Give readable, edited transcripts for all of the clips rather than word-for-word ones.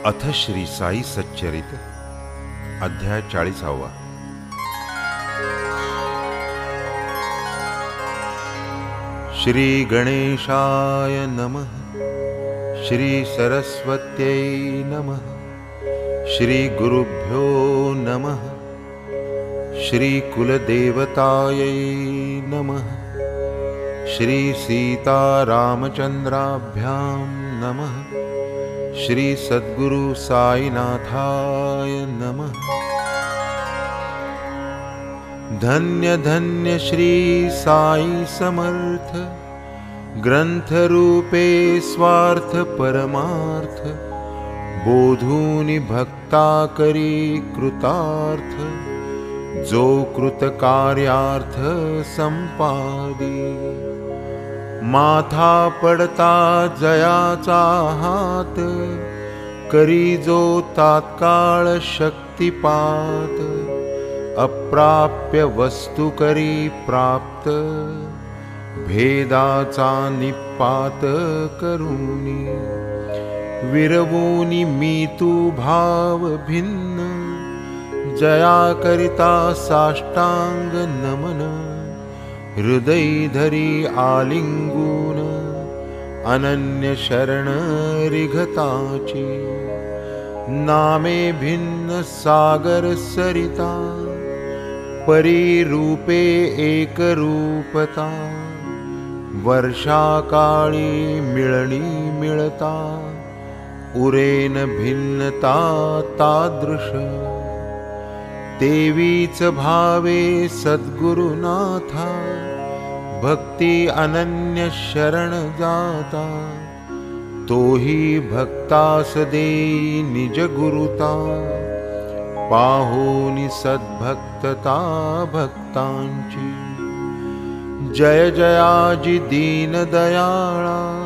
अथ श्री साई सच्चरित अध्याय 40वा। श्री गणेशाय नमः। श्री सरस्वत्यै नमः। श्री गुरुभ्यो नमः। श्री कुलदेवतायै नमः। श्री सीतारामचंद्राभ्यां नमः। श्री सद्गुरु साईनाथाय नमः। धन्य धन्य श्री साई समर्थ, ग्रंथ रूपे स्वार्थ परमार्थ, बोधूनि भक्ता करी कृतार्थ, जो कृत कार्यार्थ संपादी। माथा पडता जयाचा हात, करी जो तात्काळ शक्तिपात, अप्राप्य वस्तु करी प्राप्त, भेदाचा निपात करूनी। विरवूनी मी तू भाव भिन्न, जया करिता साष्टांग नमन। हृदय धरी आलिंगून, अनन्य शरण रिघताची। नामे भिन्न सागर सरिता, परी रूपे एक रूपता। वर्षा काळी मिळणी मिळता, उरेन भिन्नता तादृश। देवीच भावे सद्गुरुनाथा, भक्ती अनन्य शरण जाता। तोही भक्तास देई निज गुरुता, पाहोनी सद्भक्तता भक्तांची। जय जयाजी दीन दयाळा,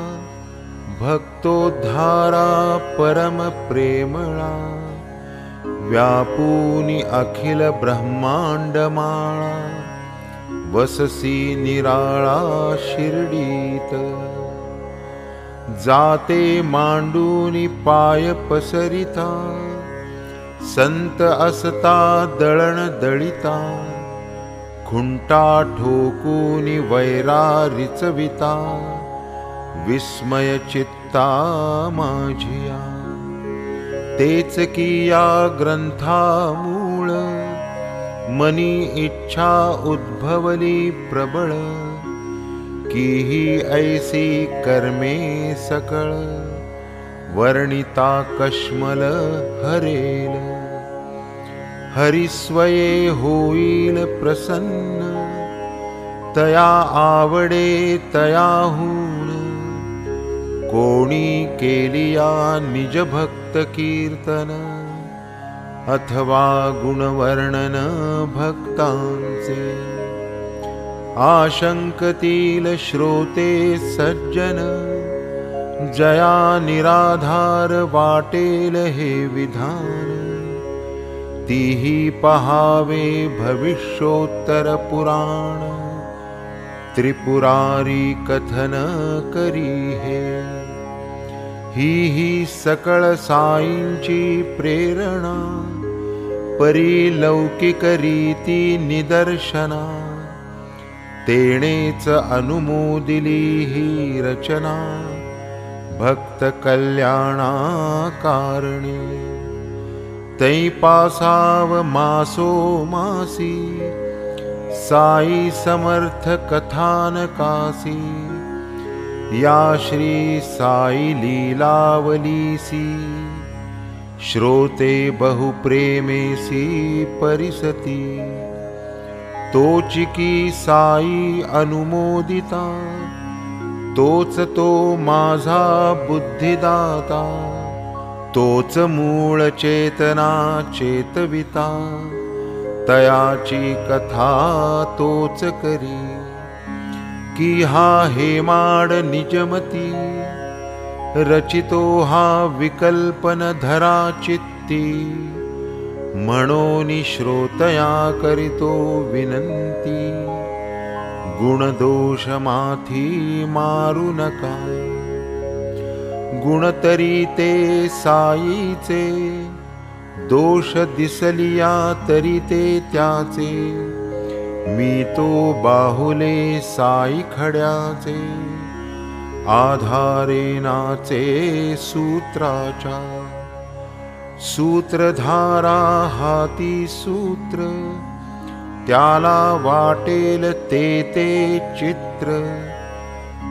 भक्तोद्धारा परम प्रेमळा। व्यापूनी अखिल ब्रह्मांडमाळा, वससी निराळा शिर्डीत। जाते मांडूनी पाय पसरिता, संत असता दळण दळिता। खुंटा ठोकूनी वैरारिचविता, विस्मय चित्ता माझिया। तेच किया ग्रंथा मूळ, मनी इच्छा उद्भवली प्रबळ। कीही ऐसी कर्मे सकळ, वर्णिता कश्मल हरेल। हरिस्वये होईल प्रसन्न, तया आवडे तयाहून। कोणी केलिया निज भक्त कीर्तन, अथवा गुणवर्णन भक्तांचे। आशंकतील श्रोते सज्जन, जया निराधार वाटेल हे विधान। तीही पहावे भविष्योत्तर पुराण, त्रिपुरारी कथन करी हे। ही सकळ साईंची प्रेरणा, परी लौकिक रीती निदर्शना। तेणेच अनुमोदिली ही रचना, भक्त कल्याणा कारणे। तै पासाव मासो मासी, साई समर्थ कथानकासी। या श्री साई लीलावलीसी, श्रोते बहुप्रेमेसी परिसती। तोचिकी साई अनुमोदिता, तोच तो माझा बुद्धिदाता। तोच मूळ चेतना चेतविता, तयाची कथा तोच करी। की हा हेमाड निजमती, रचितो हा विकल्पन धरा चित्ती। म्हणोनी श्रोतया करितो विनंती, गुणदोष माथी मारू नका। गुणतरी ते साईचे, दोष दिसलिया तरी ते त्याचे, मी तो बाहुले साई खड्याचे, आधारे नाचे सूत्राच्या, सूत्रधारा हाती सूत्र, त्याला वाटेल ते ते चित्र,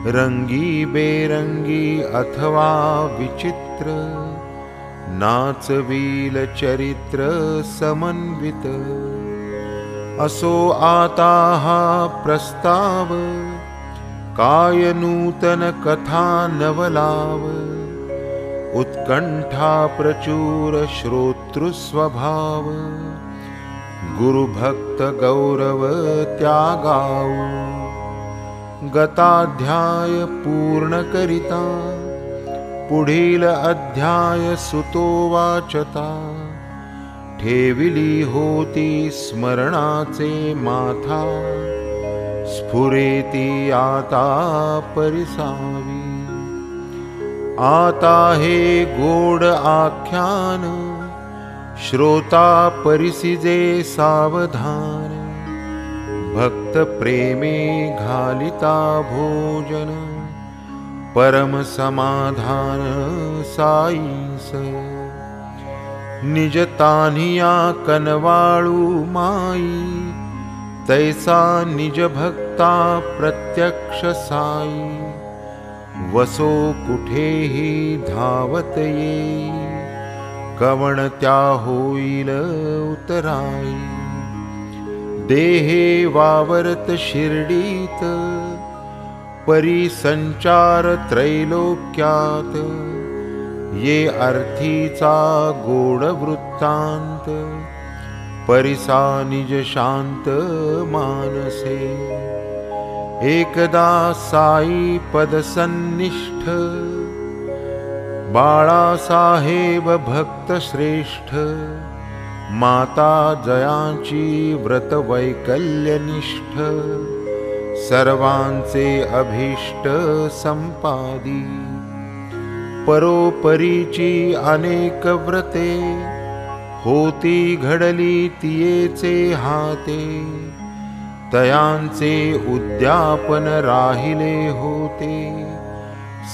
रंगी बेरंगी अथवा विचित्र, नाचवील चरित्र समन्वित, असो आता हा प्रस्ताव, काय नूतन कथा नवलाव, उत्कंठा प्रचुर श्रोतृस्वभाव, गुरुभक्त गौरव त्यागाऊ, गताध्याय पूर्ण करिता, पुढील अध्याय सुतो वाचता, ठेविली होती स्मरणाचे माथा, स्फुरेती आता परिसावी, आता हे गोड आख्यान, श्रोता परिसिजे सावधान, भक्त प्रेमे घालिता भोजन, परम समाधान साईस, निज तान्हिया कनवाळू माई, तैसा निज भक्ता प्रत्यक्ष साई, वसो कुठेही धावत येई, कवण त्या होईल उतराई, देहे वावरत शिर्डीत, परिसंचार त्रैलोक्यात, ये अर्थीचा गोड वृत्तांत, परिसा निज शांत मानसे, एकदा साई पदसन्निष्ठ, बाळासाहेब भक्त श्रेष्ठ, माता जयांची व्रत वैकल्यनिष्ठ, सर्वांचे अभीष्ट संपादी, परोपरीची अनेक व्रते, होती घडली तियेचे हाते, तयांचे उद्यापन राहिले होते,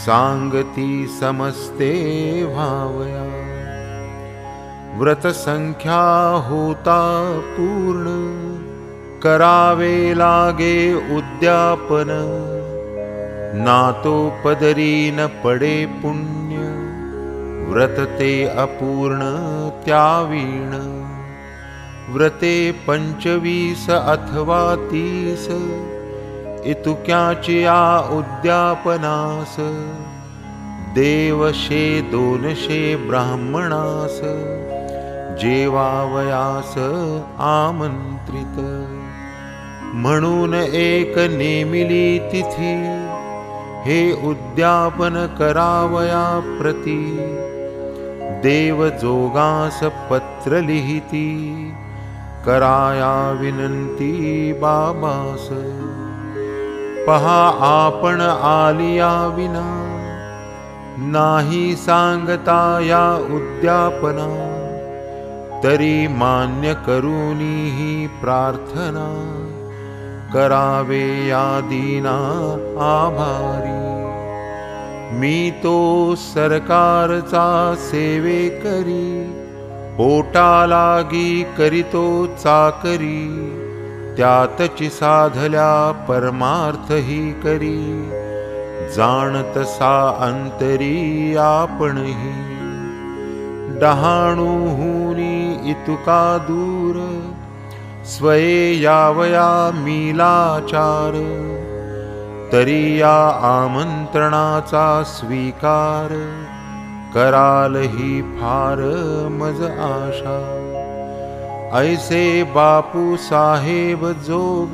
सांगती समस्ते व्हावया, व्रत संख्या होता पूर्ण, करावे लागे उद्यापन, नातो पदरी न पडे पुण्य, व्रत ते अपूर्ण त्यावीण, व्रते 25 अथवा 30, इतुक्याची या उद्यापनास, देवशे 200 ब्राह्मणास, जेवावयास आमंत्रित, म्हणून एक नेमिली तिथी, हे उद्यापन करावया प्रती, देव जोगास पत्र लिहिती, कराया विनंती बाबास, पहा आपण आलिया विना, नाही सांगता या उद्यापना, तरी मान्य करूनी ही प्रार्थना, करावे या दीना आभारी, मी तो सरकारचा सेवेकरी, पोटा लागी करीतो चाकरी, त्यातची साधल्या परमार्थ ही करी, जाणत सा अंतरी आपणही, डहाणूहुनी इतुका दूर, स्वये यावया मीलाचार, तरी या आमंत्रणाचा स्वीकार, कराल ही फार मज आशा, ऐसे बापू साहेब जोग,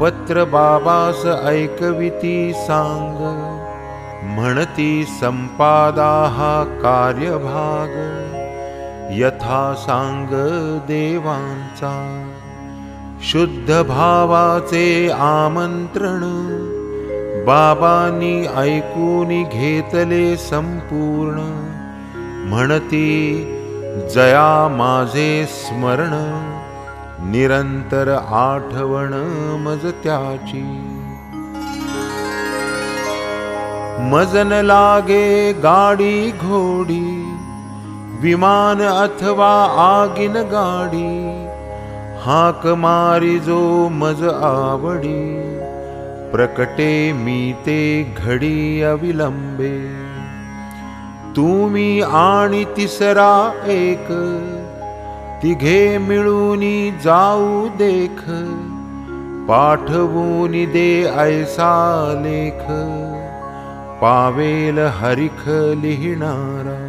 पत्र बाबास ऐकविती सांग, म्हणती संपादा हा कार्यभाग, यथा सांग देवांचा, शुद्ध भावाचे आमंत्रण, बाबांनी ऐकून घेतले संपूर्ण, म्हणती जया माझे स्मरण, निरंतर आठवण मज त्याची. मजन लागे गाडी घोडी, विमान अथवा आगीन गाडी, हाक मारी जो मज आवडी, प्रकटे मी ते घडी अविलंबे. तुम्ही आणि तिसरा एक, तिघे मिळूनी जाऊ देख, पाठवून दे ऐसा लेख, पावेल हरिख लिहिणारा.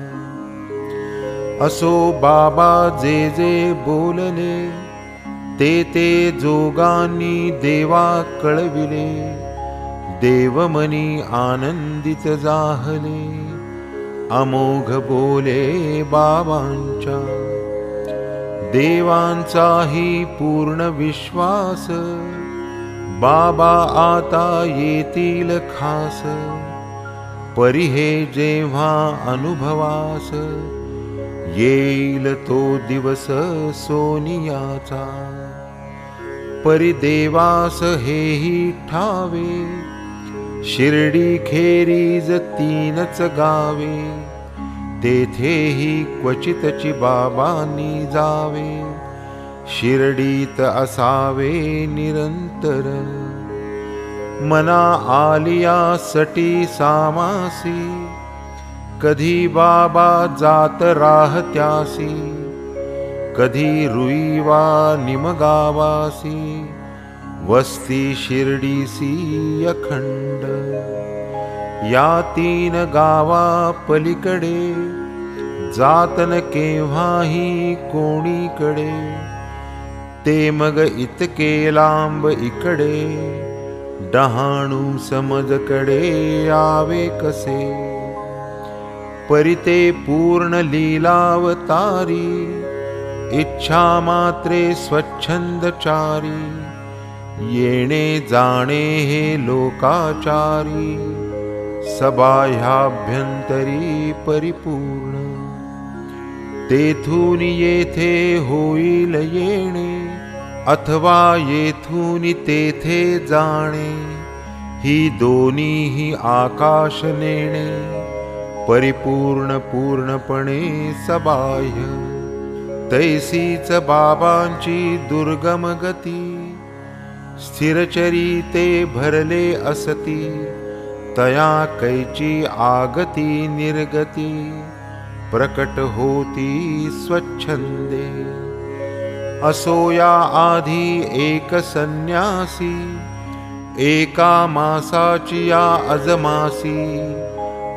असो बाबा जे जे बोलले, ते ते जोगांनी देवा कळविले, देवमनी आनंदित जाहले, अमोघ बोले बाबांच्या. देवांचाही पूर्ण विश्वास, बाबा आता येतील खास, परी हे जेव्हा अनुभवास, येईल तो दिवस सोनियाचा. परी देवास हेही ठावे, शिर्डी खेरीज तीनच गावे, तेथेही क्वचितची बाबांनी जावे, शिर्डीत असावे निरंतर. मना आलिया सटी सामासी, कधी बाबा जात राहत्यासी, कधी रुईवा निमगावासी, वस्ती शिर्डीसी अखंड. या तीन गावा पलीकडे, जातन केव्हाही कोणीकडे, ते मग इतके लांब इकडे, डहाणू समजकडे यावे कसे. परिते पूर्ण लीलावतारी, इच्छा मात्रे स्वच्छंदचारी, येणे जाणे हे लोकाचारी, सबाह्याभ्यंतरी परिपूर्ण. तेथून येथे होईल येणे, अथवा येथून तेथे जाणे, ही दोन्हीही आकाश नेणे, परिपूर्ण पूर्णपणे सबाह्य. तैसीच बाबांची दुर्गम गती, स्थिरचरी ते भरले असती, तया कैची आगती निर्गती, प्रकट होती स्वच्छंदे. असो या आधी एक संन्यासी, एका मासाची या अजमासी,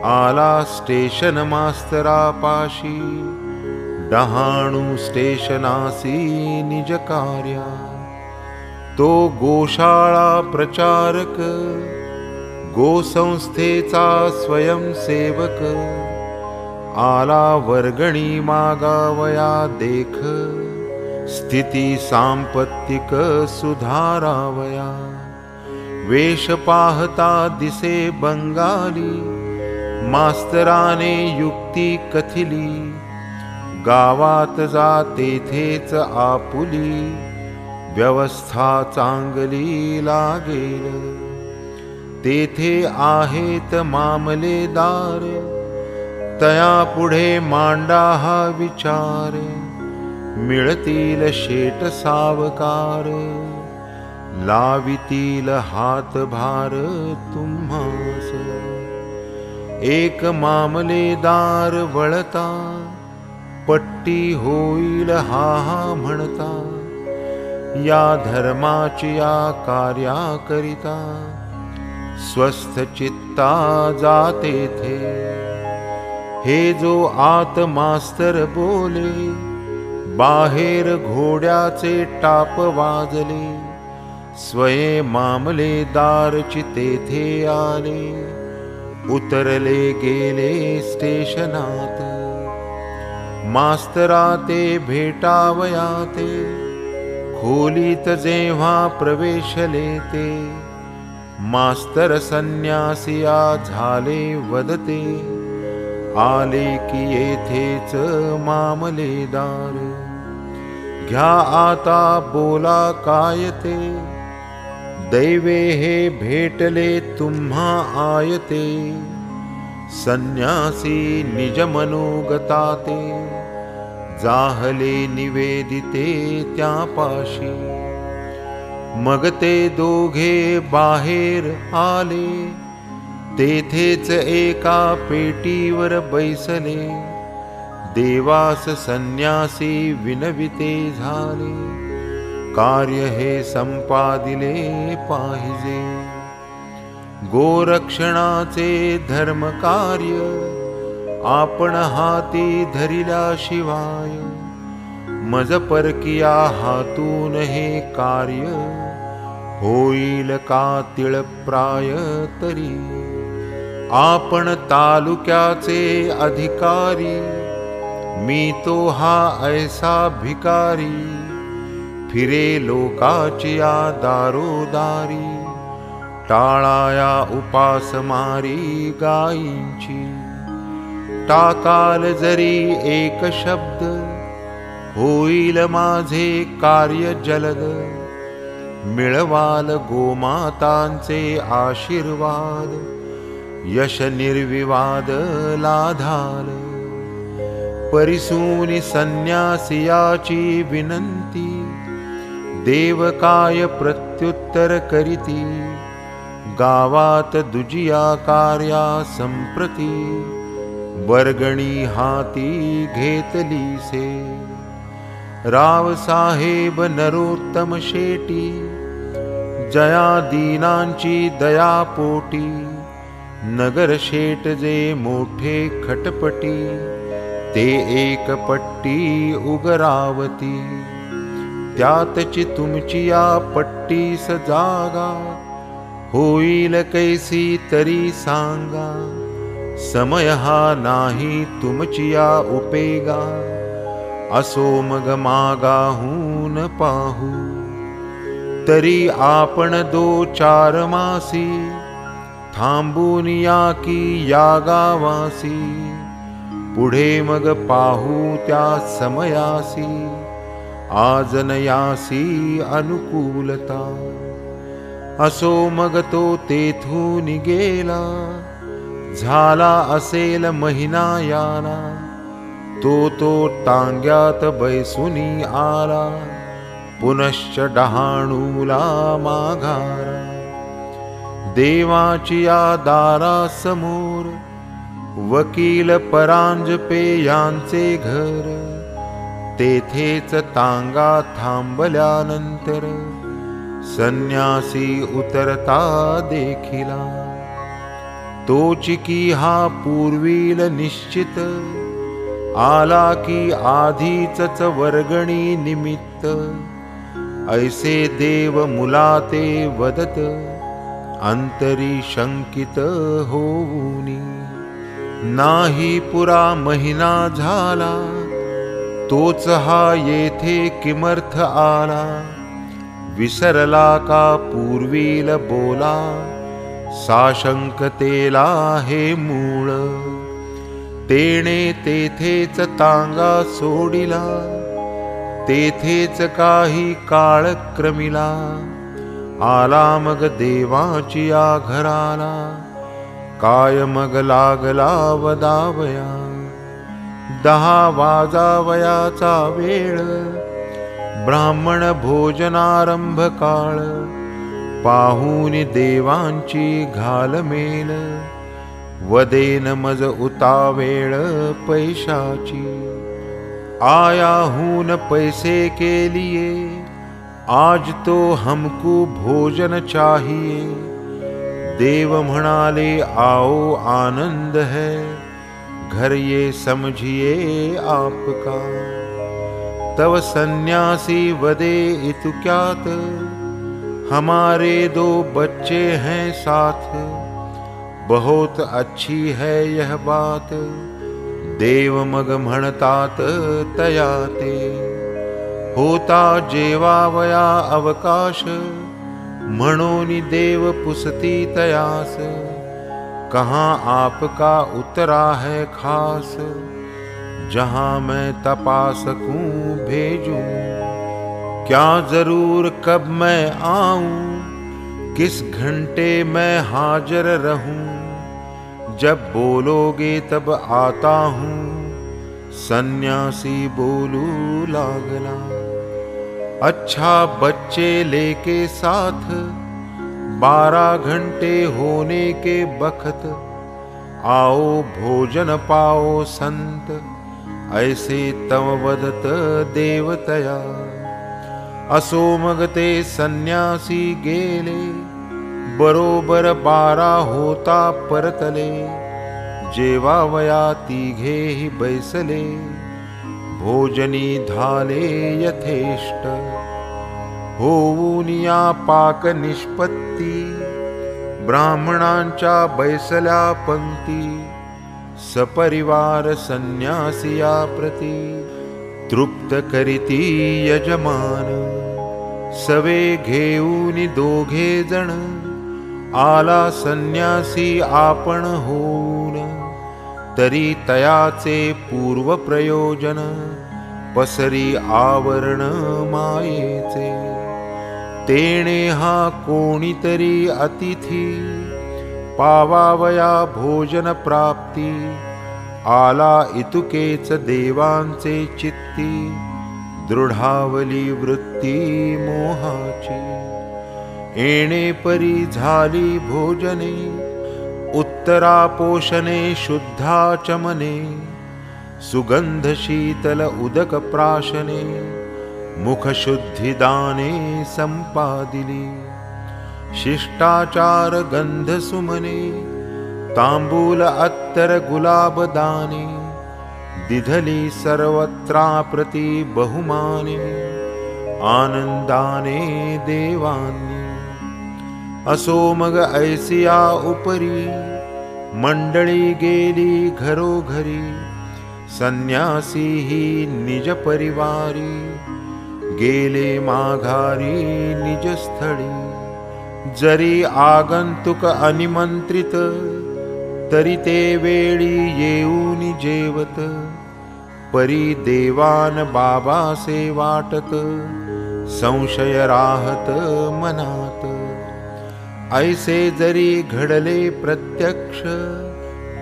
आला स्टेशन मास्तरापाशी, डहाणू स्टेशनासी निज कार्या. तो गोशाळा प्रचारक, गोसंस्थेचा स्वयंसेवक, आला वर्गणी मागावया देख, स्थिती सांपत्तिक सुधारावया. वेश पाहता दिसे बंगाली, मास्तराने युक्ती कथिली, गावात जा तेथेच आपुली, व्यवस्था चांगली लागेल. तेथे आहेत मामलेदार, तया पुढे मांडा हा विचार, मिळतील शेट सावकार, लावितील हातभार तुम्हास. एक मामलेदार वळता, पट्टी होईल हा हा म्हणता, या धर्माची या कार्याकरिता, स्वस्थ चित्ता जाते थे. हे जो आत मास्तर बोले, बाहेर घोड्याचे टाप वाजले, स्वये मामलेदारची तेथे आले, उतरले गेले स्टेशनात. मास्तरा ते भेटावया ते, खोलीत जेव्हा प्रवेशले ते, मास्तर संन्यासिया झाले वदते, आले की येथेच मामलेदार. घ्या आता बोला काय ते, दैवे हे भेटले तुम्हा आयते. संन्यासी निज मनोगताते, जाहले निवेदिते त्यापाशी. मग ते दोघे बाहेर आले, तेथेच एका पेटीवर बैसले. देवास संन्यासी विनविते झाले, कार्य हे संपादिले पाहिजे. गोरक्षणाचे धर्म कार्य आपण हाती धरिल्याशिवाय, मज परकिया हातून हे कार्य होईल का तिळप्राय तरी. आपण तालुक्याचे अधिकारी, मी तो हा ऐसा भिकारी. फिरे लोकाची या दारोदारी, टाळाया उपासमारी गायींची. टाकाल जरी एक शब्द, होईल माझे कार्य जलद. मिळवाल गोमातांचे आशीर्वाद, यश निर्विवाद लाधाल. परिसूनी संन्यासियाची विनंती, देव काय प्रत्युत्तर करीती. गावात दुजिया कार्या संप्रती, वर्गणी हाती घेतलीसे. राव साहेब नरोत्तम शेटी, जया दीनांची दयापोटी. नगर शेट जे मोठे खटपटी, ते एक पट्टी उगरावती. त्यातची तुमची या पट्टीस जागा, होईल कैसी तरी सांगा. समय हा नाही तुमची या उपेगा, असो मग मागाहून पाहू. तरी आपण 2-4 मासी, थांबून या की या गावासी. पुढे मग पाहू त्या समयासी, आज न यासी अनुकूलता. असो मग तो तेथून गेला, झाला असेल महिना याला. तो टांग्यात बैसुनी आला, पुनश्च डहाणूला माघारा. देवाची या दारासमोर, वकील परांजपे यांचे घर. तेथेच तांगा थांबल्यानंतर, संन्यासी उतरता देखिला. तोची की हा पूर्वील निश्चित, आला की आधीच वर्गणी निमित्त. ऐसे देव मुलाते वदत, अंतरी शंकित होऊनी. नाही पुरा महिना झाला, तोच हा येथे किमर्थ आला. विसरला का पूर्वील बोला, साशंकतेला हे मूळ. तेणे तेथेच तांगा सोडिला, तेथेच काही काळ क्रमिला. आला मग देवाची या घराला, काय मग लागला वदावया. 10 वाजावयाचा वेळ, ब्राह्मण भोजनारंभ काळ. पाहून देवांची घालमेल, वदेन मज उतावेळ पैशाची. आयाहून पैसे के लिए, आज तो हमको भोजन चाहिए. देव म्हणाले आओ आनंद है, घर ये समझिए आपका. तव सन्यासी वदे इतुक्यात, हमारे 2 बच्चे हैं साथ. बहुत अच्छी है यह बात, देव मग म्हणतात तयाते. होता जेवावया अवकाश, म्हणोनि देव पुसती तयास, कहाँ आपका उतरा है खास। जहाँ मैं तपा सकूं भेजूं, क्या जरूर कब मैं आऊं, किस घंटे मैं हाजिर रहूं। जब बोलोगे तब आता हूँ, सन्यासी बोलू लागला। अच्छा बच्चे लेके साथ, 12 घंटे होने के बखत, आओ भोजन पाओ संत, ऐसे तव वदत देवतया। असो मग ते संन्यासी गेले, बरोबर 12 होता परतले। जेवावया तिघेहि बैसले, भोजनी झाले यथेष्ट। होऊन या पाक निष्पत्ती, ब्राह्मणांच्या बैसल्या पंक्ती। सपरिवार संन्यासिया प्रती, तृप्त करीती यजमान। सवे घेऊन दोघे जण, आला संन्यासी आपण होऊन। तरी तयाचे पूर्व प्रयोजन, पसरी आवरण मायेचे। तेणे हा कोणीतरी अतिथी, पावावया भोजन प्राप्ती। आला इतुकेच देवांचे चित्ती, दृढावली वृत्ती मोहाची। येणे परी झाली भोजने, उत्तरा पोषणे शुद्धाचमने। सुगंध शीतल उदक प्राशने, मुख शुद्धि दाने संपादिली। शिष्टाचार गंध सुमने, तांबूल अत्तर गुलाब दाने। दिधली सर्वत्रा प्रति बहुमाने, आनंदाने देवानी। असो मग ऐसिया उपरी, मंडळी गेली घरोघरी। संन्यासी ही निज परिवारी, गेले माघारी निज स्थळी। जरी आगंतुक अनिमंत्रित, तरी ते वेळी येऊन जेवत। परी देवान बाबासे वाटत, संशय राहत मनात। ऐसे जरी घडले प्रत्यक्ष,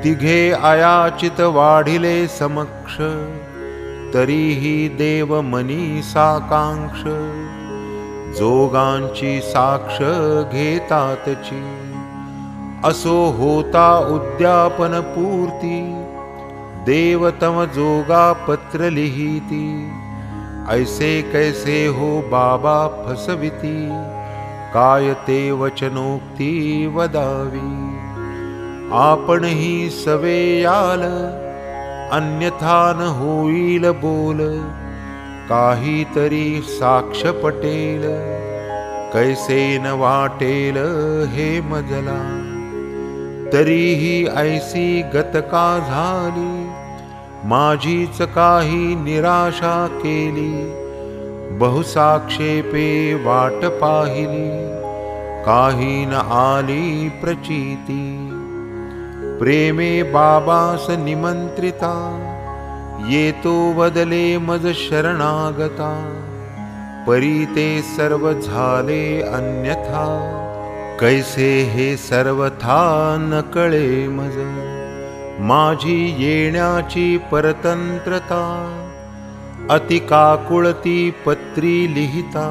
तिघे अयाचित वाढिले समक्ष। तरीही देव मनी साकांक्ष, जोगांची साक्ष घेतातची। असो होता उद्यापन पूर्ती, देव तम जोगा पत्र लिहिती। ऐसे कैसे हो बाबा फसविती, काय ते वचनोक्ती वदावी। आपण ही सवे याल, अन्यथा न होईल बोल। काहीतरी साक्ष पटेल, कैसे न वाटेल हे मजला। तरीही ऐसी गतका झाली, माझीच काही निराशा केली। बहुसाक्षेपे वाट पाहिली, काही न आली प्रचिती। प्रेमे बाबास निमंत्रिता, येतो वदले मज शरणागता। परी ते सर्व झाले अन्यथा, कैसे हे सर्वथा न कळे मज। माझी येण्याची परतंत्रता, अतिकाकुळती पत्री लिहिता।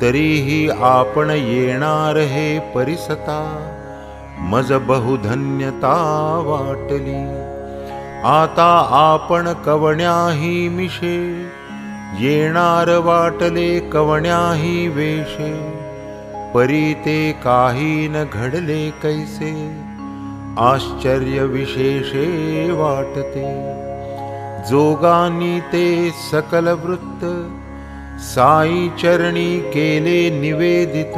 तरीही आपण येणार हे परिसता, मज बहुधन्यता वाटली। आता आपण कवण्याही मिशे, येणार वाटले कवण्याही वेशे। परी ते काही न घडले कैसे, आश्चर्य विशेषे वाटते। जोगानी ते सकल वृत्त, साई चरणी केले निवेदित।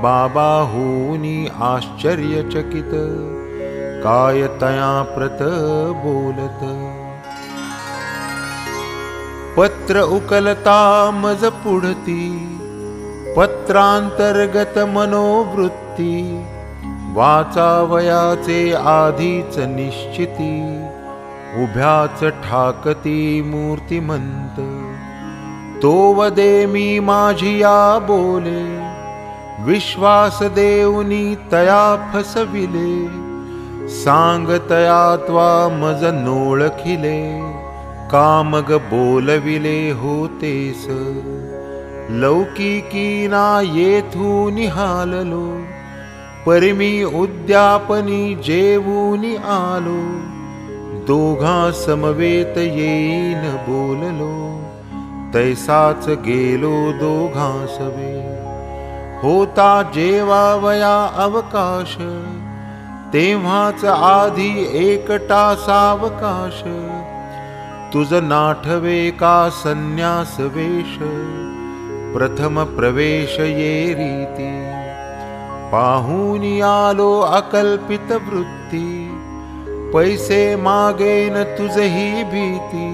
बाबा होऊनी आश्चर्यचकित, काय तया प्रत बोलत। पत्र उकलता मज पुढती, पत्रांतर्गत मनोवृत्ती वाचावयाचे आधीच निश्चिती उभ्याच ठाकती मूर्तिमंत तो वदे मी माझिया बोले विश्वास देऊनी तया फसविले सांग तया त्वा मज नोळखिले कामग बोलविले होतेस लौकिकी ना येथून हाललो परिमी उद्यापनी जेवूनी आलो दोघा समवेत येईन बोललो तैसाच गेलो दोघा सवे होता जेवावया अवकाश तेव्हाच आधी एकटा सावकाश तुझ नाठवे का संन्यास वेश प्रथम प्रवेश ये रीती पाहूनी आलो अकल्पित वृत्ती पैसे मागेन तुझही भीती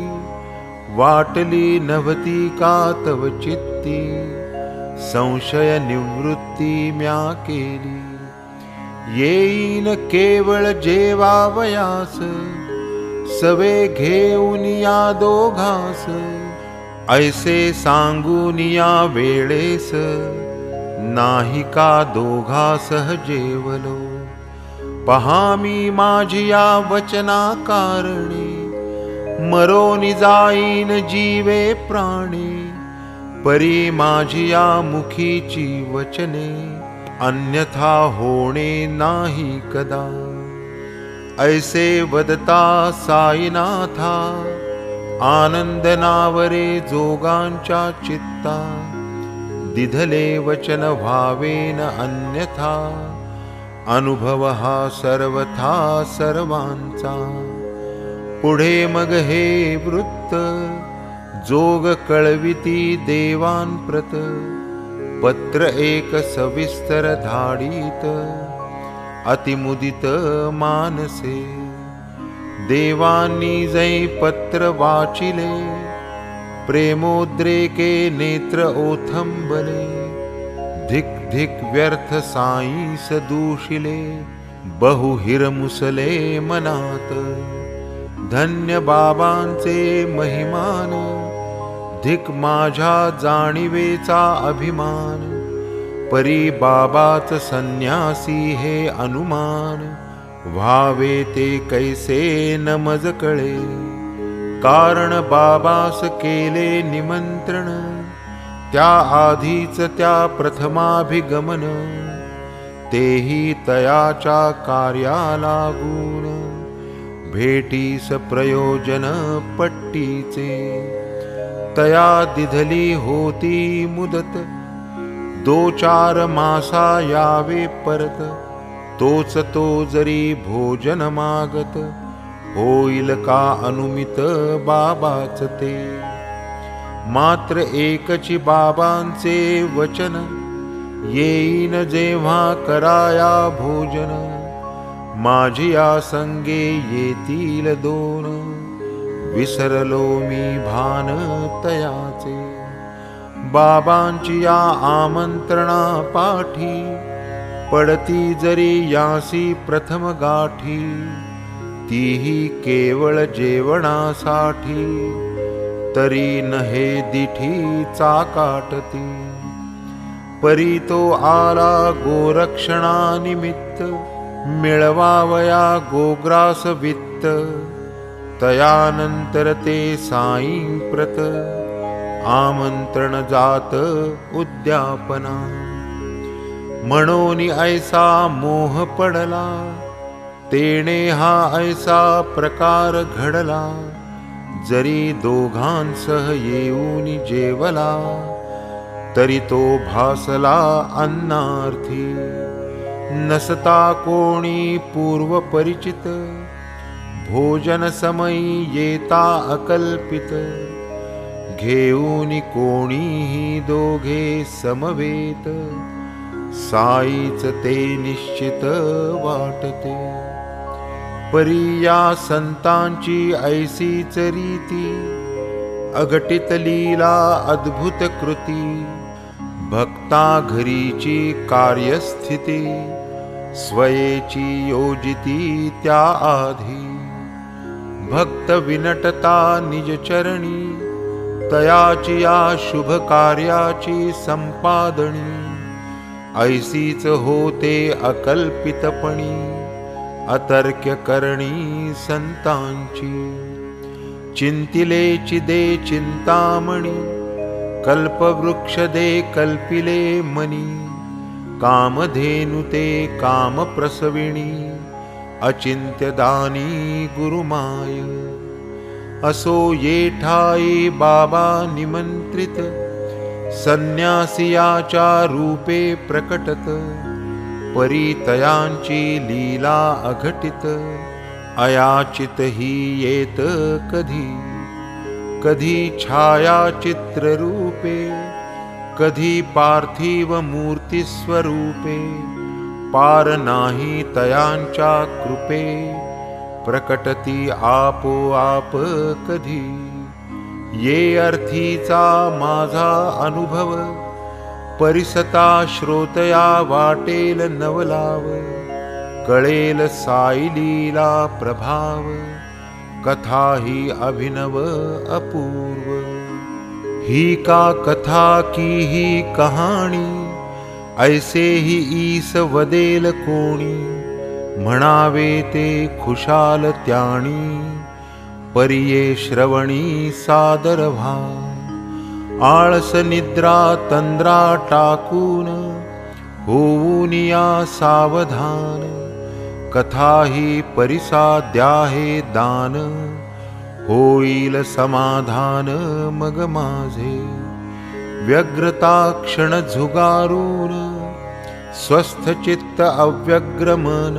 वाटली नभती का तव चित्ती संशय निवृत्ती म्या केली येईन केवळ जेवावयास सवे घेऊन या दोघास ऐसे सांगून या वेळेस नाही का दोघासह जेवलो पहामी माझिया वचना कारणे मरोनी जाईन जीवे प्राणे परी माझिया मुखीची वचने अन्यथा होणे नाही कदा ऐसे वदता साईनाथा आनंद नावरे जोगांच्या चित्ता दिधले वचन व्हावेन अन्यथा अनुभव हा सर्वथा सर्वांचा पुढे मग हे वृत्त जोग कळविती देवांप्रत पत्र एक सविस्तर धाडित अतिमुदित मानसे देवांनी जै पत्र वाचिले प्रेमोद्रेके नेत्र ओथंबले धिक धिक व्यर्थ साईस दूषिले बहु हिरमुसले मनात धन्य बाबांचे महिमान धिक माझ्या जाणीवेचा अभिमान परी बाबाच संन्यासी हे अनुमान व्हावे ते कैसे न मज कळे कारण बाबास केले निमंत्रण त्या आधीच त्या प्रथमाभिगमन तेही तयाच्या कार्याला गुण भेटीस प्रयोजन पट्टीचे तया दिधली होती मुदत 2-4 मासा यावे परत तोच तो जरी भोजन मागत होईल का अनुमित बाबाच ते मात्र एकची बाबांचे वचन येईन जेव्हा कराया भोजन माझिया संगे येतील 2 विसरलो मी भान तयाचे बाबांची या आमंत्रणा पाठी पडती जरी यासी प्रथम गाठी तीही केवळ जेवणासाठी तरी नहे दिठी चाकाटती परी तो आला गोरक्षणानिमित्त मिळवावया गोग्रास वित्त तयानंतर ते साईं प्रत आमंत्रण जात उद्यापना म्हणून ऐसा मोह पडला तेणे हा ऐसा प्रकार घडला जरी दोघांसह येऊन जेवला तरी तो भासला अन्नार्थी नसता कोणी पूर्व परिचित भोजन समयी येता अकल्पित घेऊन कोणीही दोघे समवेत साईच ते निश्चित वाटते परी या संतांची ऐसीच रीती अघटित लीला अद्भुत कृती भक्ता घरीची कार्यस्थिती स्वयेची योजिती त्या आधी भक्त विनटता निज चरणी तयाची या शुभ कार्याची संपादनी ऐसीच होते अकल्पितपणी अतर्क्य करणी संतांची चिंतिलेची दे चिंतामणी कल्पवृक्ष दे कल्पिले मनी कामधेनु ते कामप्रसविणी अचिंत्यदानी गुरुमाय असो येठाई बाबा निमंत्रित संन्यासियाच्या रूपे प्रकटत परितयांची लीला अघटित अयाचित ही येत कधी कधी छायाचित्र रूपे कधी पार्थिव मूर्ती स्वरूपे पार नाही तयांच्या कृपे प्रकटती आपोआप कधी ये अर्थीचा माझा अनुभव परिसता श्रोतया वाटेल नवलाव कळेल साई लीला प्रभाव कथा ही अभिनव अपूर्व ही का कथा की ही कहाणी ऐसे ही ईस वदेल कोणी म्हणावे ते खुशाल त्याणी परिये श्रवणी सादर व्हा आळस निद्रा तंद्रा टाकून होऊन या सावधान कथा ही परिसा द्याहे दान होईल समाधान मग माझे व्यग्रता क्षण झुगारून स्वस्थ चित्त अव्यग्र मन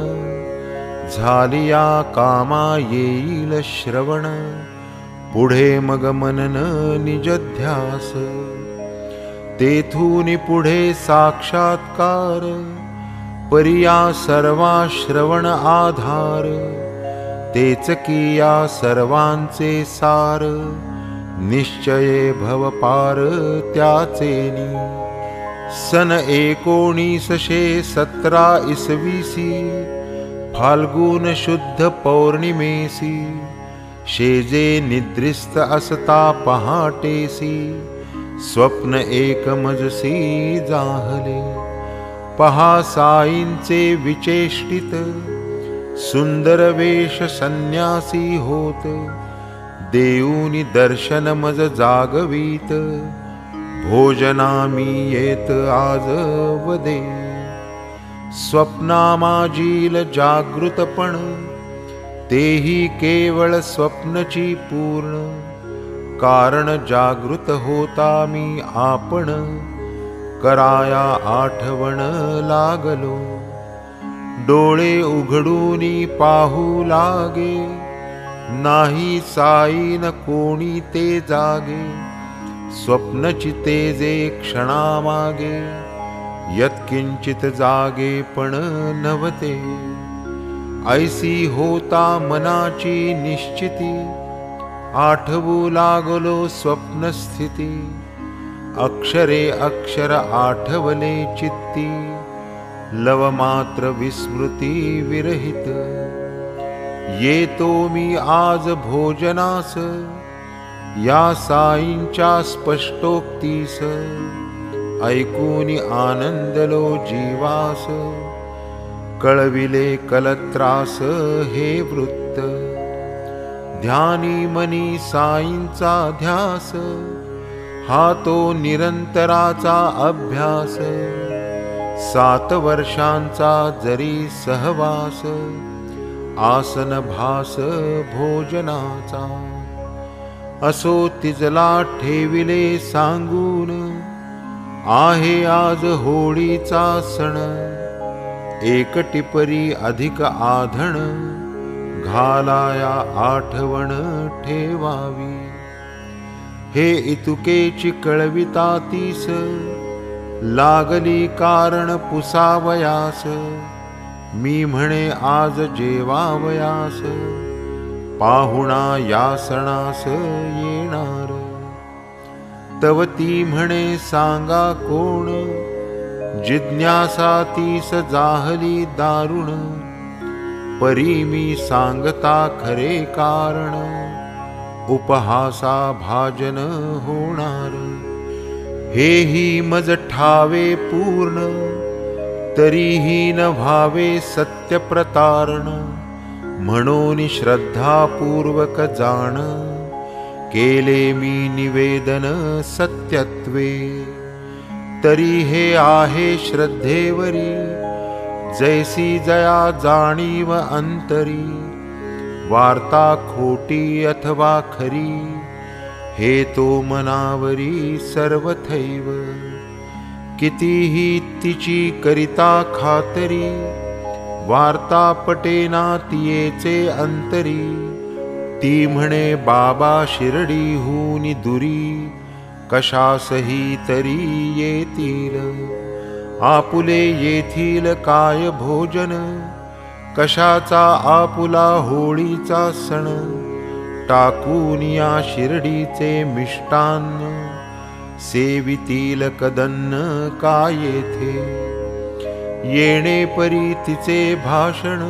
झालिया कामा येईल श्रवण पुढे मग मनन निजध्यास तेथून पुढे साक्षात्कार परिया सर्वा श्रवण आधार तेच किया सर्वांचे सार निश्चये भव पार त्याचेनी सन 1917 इसवीसी फाल्गुन शुद्ध पौर्णिमेसी शेजे निद्रिस्त असता पहाटेसी स्वप्न एकमजसी जाहले पहा साईंचे विचेष्टित सुंदर वेश संन्यासी होत देऊनी दर्शन मज जागवीत भोजनामी येत आज वदे स्वप्ना माझील जागृतपण तेही केवळ स्वप्नची पूर्ण कारण जागृत होता मी आपण कराया आठवण लागलो डोळे उघडूनी पाहू लागे नाही साईन कोणी ते जागे स्वप्नची तेजे क्षणामागे यत्किंचित जागे पण नव्हते ऐसी होता मनाची निश्चिती आठवू लागलो स्वप्नस्थिती अक्षरे अक्षर आठवले चित्ती लव मात्र विस्मृती विरहित येतो मी आज भोजनास या साईंच्या स्पष्टोक्तीस ऐकूनी आनंदलो जीवास कळविले कलत्रास हे वृत्त ध्यानी मनी साईंचा ध्यास हा तो निरंतराचा अभ्यास 7 वर्षांचा जरी सहवास आसन भास भोजनाचा असो तिजला ठेविले सांगून आहे आज होळीचा सण एक टिपरी अधिक आधण घालाया आठवण ठेवावी हे इतुकेची कळवितातीस लागली कारण पुसावयास मी म्हणे आज जेवावयास पाहुणा या सणास येणार तव ती म्हणे सांगा कोण, जिज्ञासा तीस जाहली दारुण, परी मी सांगता खरे कारण, उपहासा भाजन होणार, हेही मज ठावे पूर्ण, तरीही न भावे सत्य प्रतारण, म्हणून श्रद्धापूर्वक जाण, केले मी निवेदन सत्यत्वे, तरी हे आहे श्रद्धेवरी, जैसी जया जाणीव अंतरी, वार्ता खोटी अथवा खरी, हे तो मनावरी सर्वथैव, कितीही तिची करिता खातरी, वार्ता पटेना तियेचे अंतरी, ती म्हणे बाबा शिर्डीहून दुरी, कशासही तरी येतील, आपुले येथील काय भोजन, कशाचा आपुला होळीचा सण, टाकून या शिर्डीचे मिष्टान्न, सेवितील कदन्न काय येथे, येणे परी तिचे भाषण,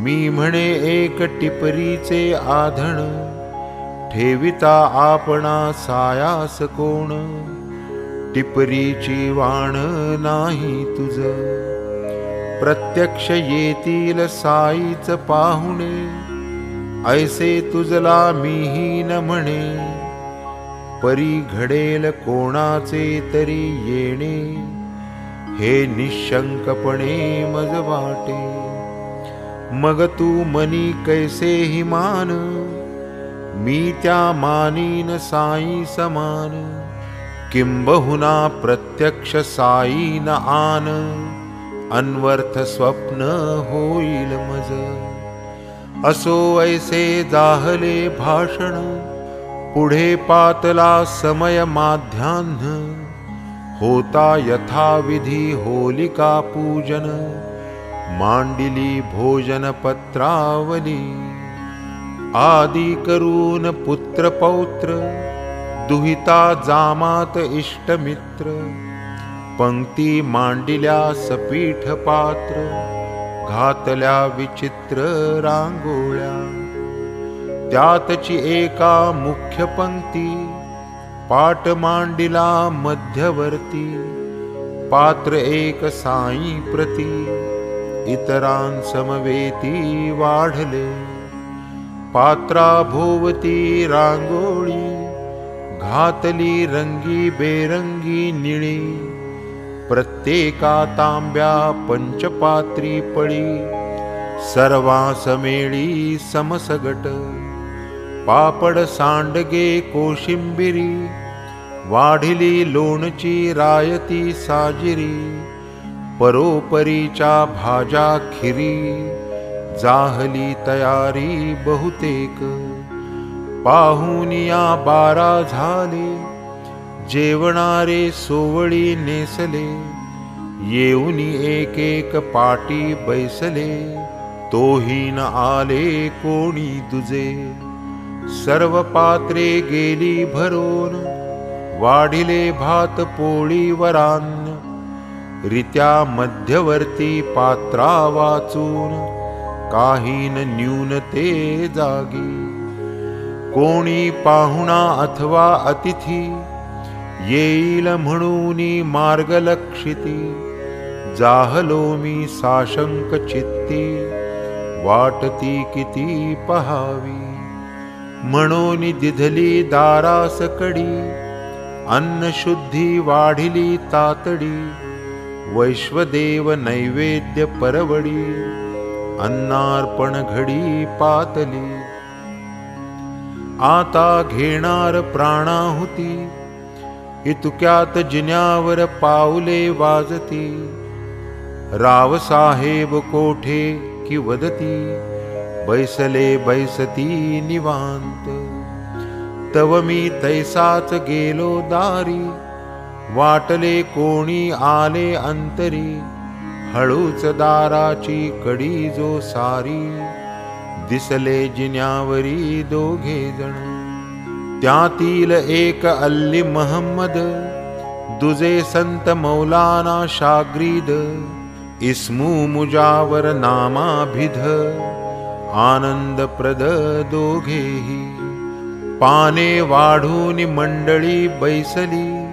मी म्हणे एक टिपरीचे आधण, ठेविता आपणा सायास कोण, टिपरीची वाण नाही तुझ, प्रत्यक्ष येतील साईच पाहुणे, ऐसे तुझला मीही न म्हणे, परी घडेल कोणाचे तरी येणे, हे निशंकपणे मज वाटे, मग तू मनी कैसेही मान, मी त्या मानीन साई समान, किंबहुना प्रत्यक्ष साई न आन, अन्वर्थ स्वप्न होईल मज, असो ऐसे जाहले भाषण, पुढे पातला समय माध्यान्ह, होता यथाविधी होलिका पूजन, मांडिली भोजन पत्रावली, आदि करून पुत्र पौत्र, दुहिता जामात इष्टमित्र, पंक्ती मांडिल्या सपीठ पात्र, घातल्या विचित्र रांगोळ्या, त्यातची एका मुख्य पंक्ती, पाट मांडिला मध्यवर्ती, पात्र एक साई प्रती, इतरां समवेती वाढले, पात्रा भोवती रांगोळी, घातली रंगी बेरंगी निळी, प्रत्येका तांब्या पंचपात्री पळी, सर्वांसमेळी समसगट, पापड सांडगे कोशिंबिरी, वाढिली लोणची रायती साजिरी, परोपरीच्या भाज्या खिरी, जाहली तयारी बहुतेक, पाहुनिया 12 झाले, जेवणारे सोवळी नेसले, येऊनी एक एक पाटी बैसले, तोही न आले कोणी दुजे, सर्व पात्रे गेली भरून, वाढिले भात पोळी वरान्न, रित्या मध्यवर्ती पात्रा वाचून, काही न न्यून ते जागी, कोणी पाहुणा अथवा अतिथी, येईल म्हणून मार्गलक्षिती, जाहलो मी साशंक चित्ती, वाटती किती पहावी, म्हणून दिधली दारास कडी, अन्न शुद्धी वाढिली तातडी, वैश्वदेव नैवेद्य परवडी, अन्नार्पण घडी पातली, आता घेणार प्राणाहुती, इतक्यात जिन्यावर पाऊले वाजती, रावसाहेब कोठे कि वदती, बैसले बैसती निवांत, तव मी तैसाच गेलो दारी, वाटले कोणी आले अंतरी, हळूच दाराची कडी जो सारी, दिसले जिन्यावरी दोघे जण, त्यातील एक अल्ली महम्मद, दुजे संत मौलाना शाग्रीद, इस्मू मुजावर नामाभिध, आनंदप्रद दोघेही. पाने वाढून मंडळी बैसली,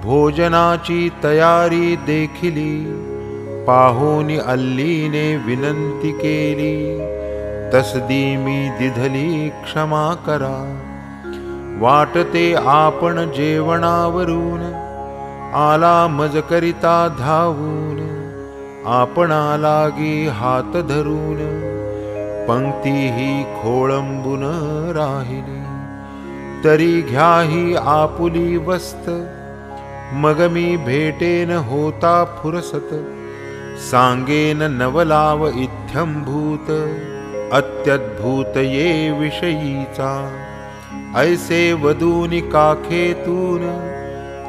भोजनाची तयारी देखिली. पाहोनी अल्लीने विनंती केली, तसदी मी दिधली क्षमा करा. वाटते आपण जेवणावरून, आला मजकरिता धावून. आपणा लागी हात धरून, पंक्ती ही खोळंबून राहिली. तरी घ्याही आपुली वस्त, मग मी भेटेन होता फुरसत. सांगेन नवलाव इत्थंभूत, अत्यद्भुत ये विषयीचा. ऐसे वदूनि काखेतून,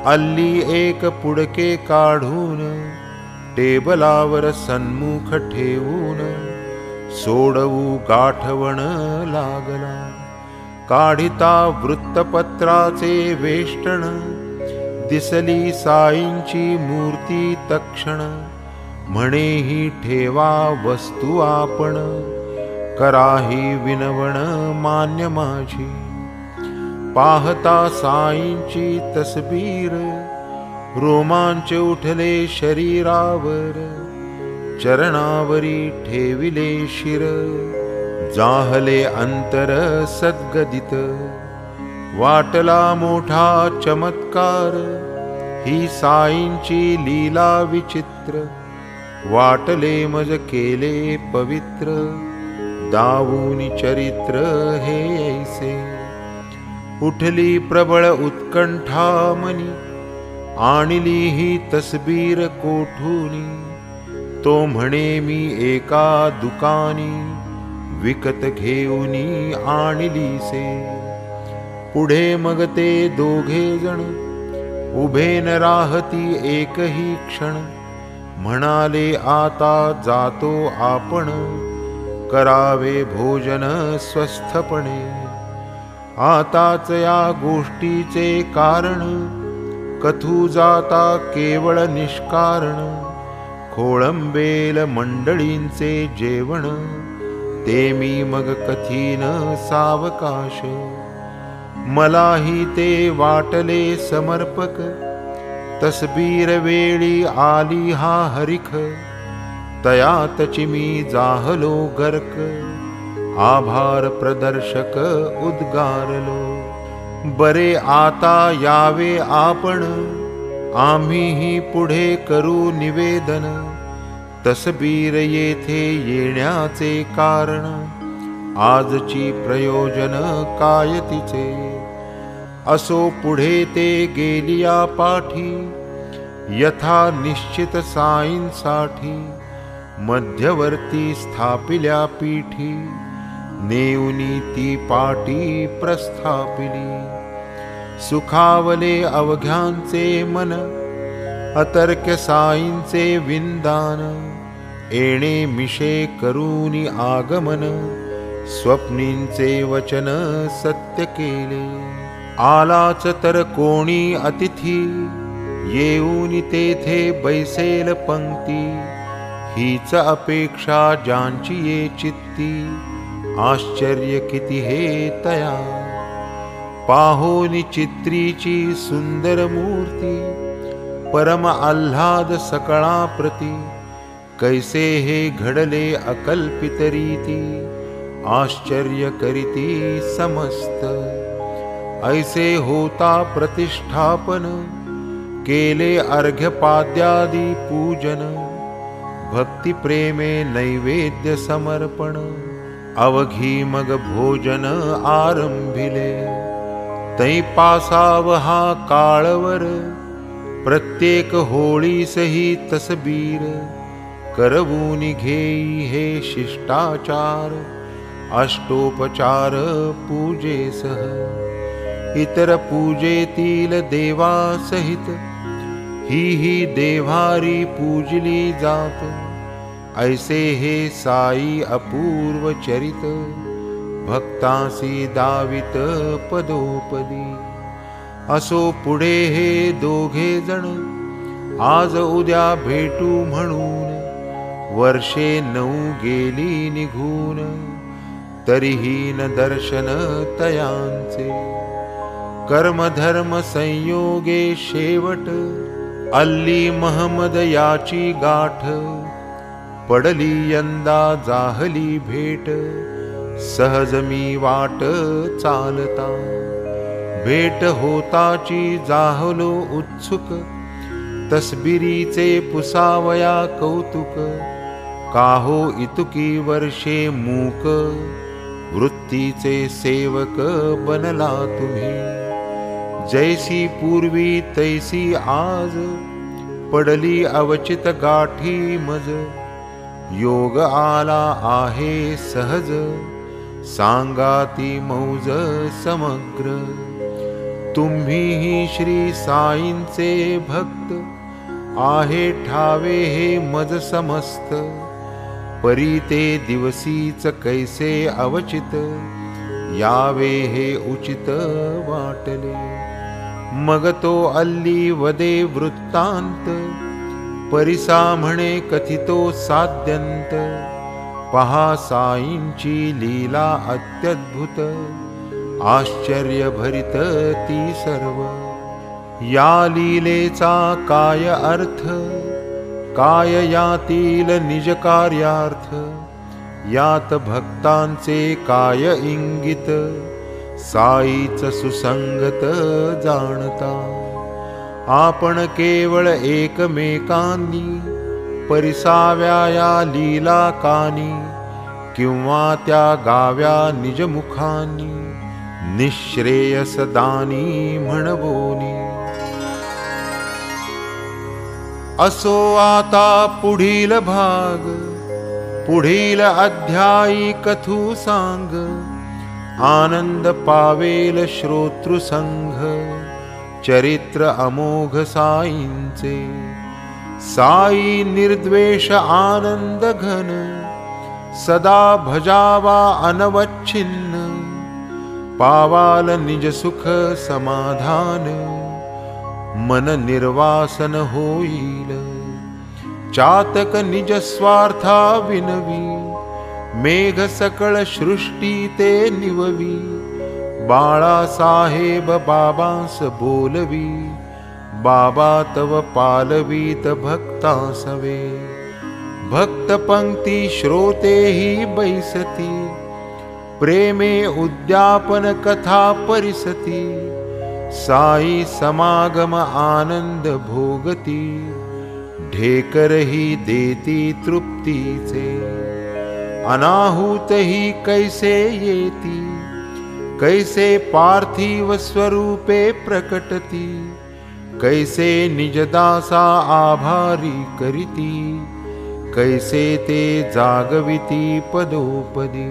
अल्ली एक पुडके काढून. टेबलावर सन्मुख ठेवून, सोडवू गाठवण लागला. काढिता वृत्तपत्राचे वेष्टन, दिसली साईंची मूर्ती तक्षण. म्हणे ही ठेवा वस्तू आपण, कराही विनवण मान्य माझी. पाहता साईंची तसबीर, रोमांच उठले शरीरावर. चरणावरी ठेविले शिर, जाहले अंतर सद्गदित. वाटला मोठा चमत्कार, ही साईंची लीला विचित्र. वाटले मज केले पवित्र, दावूनी चरित्र हे ऐसे. उठली प्रबळ उत्कंठा मनी, आणली ही तसबीर कोठूनी. तो म्हणे मी एका दुकानी, विकत घेऊनी आणलीसे. पुढे मग ते दोघे जण, उभे न राहती एकही क्षण. म्हणाले आता जातो आपण, करावे भोजन स्वस्थपणे. आताच या गोष्टीचे कारण, कथू जाता केवळ निष्कारण. खोळंबेल मंडळींचे जेवण, ते मी मग कथीन सावकाश. मलाही ते वाटले समर्पक, तसबीर वेळी आली हा हरिख. तयातची मी जाहलो गर्क, आभार प्रदर्शक उद्गारलो. बरे आता यावे आपण, आम्हीही पुढे करू निवेदन. तसबीर येथे येण्याचे कारण, आजची प्रयोजन काय तिचे. असो पुढे ते गेलिया पाठी, यथा निश्चित साईंसाठी. मध्यवर्ती स्थापिल्या पीठी, नेऊनी ती पाटी प्रस्थापिली. सुखावले अवघ्यांचे मन, अतर्क साईंचे विंदान. येणे मिशे करूनी आगमन, स्वप्नींचे वचन सत्य केले. आलाच तर कोणी अतिथी, येऊनी तेथे बैसेल पंक्ती. हीच अपेक्षा ज्यांची ये चित्ती, आश्चर्य किती हे तया. पाहोनी चित्रीची सुंदर मूर्ती, परम आल्हाद सकळा प्रती. कैसे हे घडले अकल्पित रीती, आश्चर्य करीती समस्त. ऐसे होता प्रतिष्ठापन, केले अर्घ्यपाद्यादी पूजन. भक्ती प्रेमे नैवेद्य समर्पण, अवघी मग भोजन आरंभिले. तै पासाव हा काळवर, प्रत्येक होळीसही तसबीर. करवूनी घेई हे शिष्टाचार, अष्टोपचार पूजेसह. इतर पूजेतील देवासहित, ही देव्हारी पूजली जात. ऐसे हे साई अपूर्व चरित, भक्तांसी दावित पदोपदी। असो पुढे हे दोघे जण आज उद्या भेटू म्हणून, वर्षे 9 गेली निघून, तरीही न दर्शन तयांचे। कर्मधर्म संयोगे शेवट अल्ली महमद याची गाठ, पडली यंदा जाहली भेट, सहज मी वाट चालता। भेट होताची जाहलो उत्सुक, तस्बिरीचे पुसावया कौतुक। काहो इतुकी वर्षे मूक, वृत्तीचे सेवक बनला तुम्ही। जैसी पूर्वी तैसी आज, पडली अवचित गाठी मज। योग आला आहे सहज, सांगाती मौज समग्र। तुम्हीही श्री साईंचे भक्त, आहे ठावे हे मज समस्त। परी ते दिवसीच कैसे अवचित, यावे हे उचित वाटले। मग तो अल्ली वदे वृत्तांत, परिसा म्हणे कथितो साध्यंत। पहा साईंची लीला अत्यद्भुत, आश्चर्य भरित ती सर्व। या लीलेचा काय अर्थ, काय यातील निज कार्यार्थ। यात भक्तांचे काय इंगित, साईच सुसंगत जाणता। आपण केवळ एकमेकांनी, परिसाव्या या लीला कानी। किंवा त्या गाव्या निजमुखांनी, निःश्रेयसदानी म्हणवोनी। असो आता पुढील भाग, पुढील अध्यायी कथू सांग। आनंद पावेल श्रोतृसंघ, चरित्र अमोघ साईंचे। साई निर्द्वेष आनंद घन, सदा भजावा अनवच्छिन्न। पावाल निज सुख समाधान, मन निर्वासन होईल। चातक निज स्वार्था विनवी, मेघ सकळ सृष्टी ते निववी। बाळा साहेब बाबांस बोलवी, बाबा तव पालवीत भक्तांसवे। भक्त पंक्ती श्रोतेही बैसती, प्रेमे उद्यापन कथा परिसती। साई समागम आनंद भोगती, ढेकरही देती तृप्तीचे। अनाहूत ही कैसे येती, कैसे पार्थिव स्वरूपे प्रकटती। कैसे निजदासा आभारी करीती, कैसे ते जागविती पदोपदी।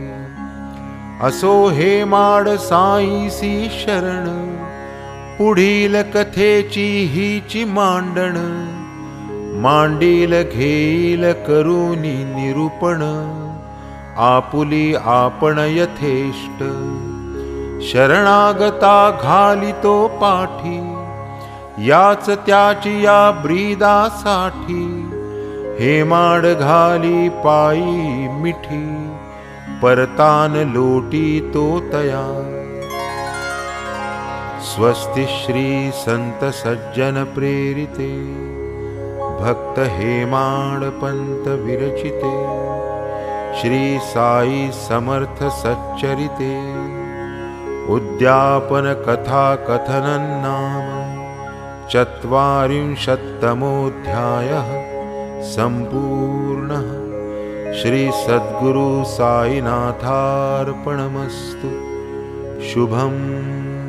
असो हे माड साईसी शरण, पुढील कथेची हीची मांडण। मांडील घेईल करूनी निरूपण, आपुली आपण यथेष्ट। शरणागता घालितो पाठी, याच त्याची या ब्रीदासाठी। हेमाड घाली पायी मिठी, परतान लोटी तो तया। स्वस्ति श्री संत सज्जन प्रेरिते, भक्त हेमाड पंत विरचिते। श्री साई समर्थ सच्चरिते, उद्यापन कथा कथनं नाम ४४तमोऽध्यायः सम्पूर्णः। श्री सद्गुरु साईनाथार्पणमस्तु। शुभम्।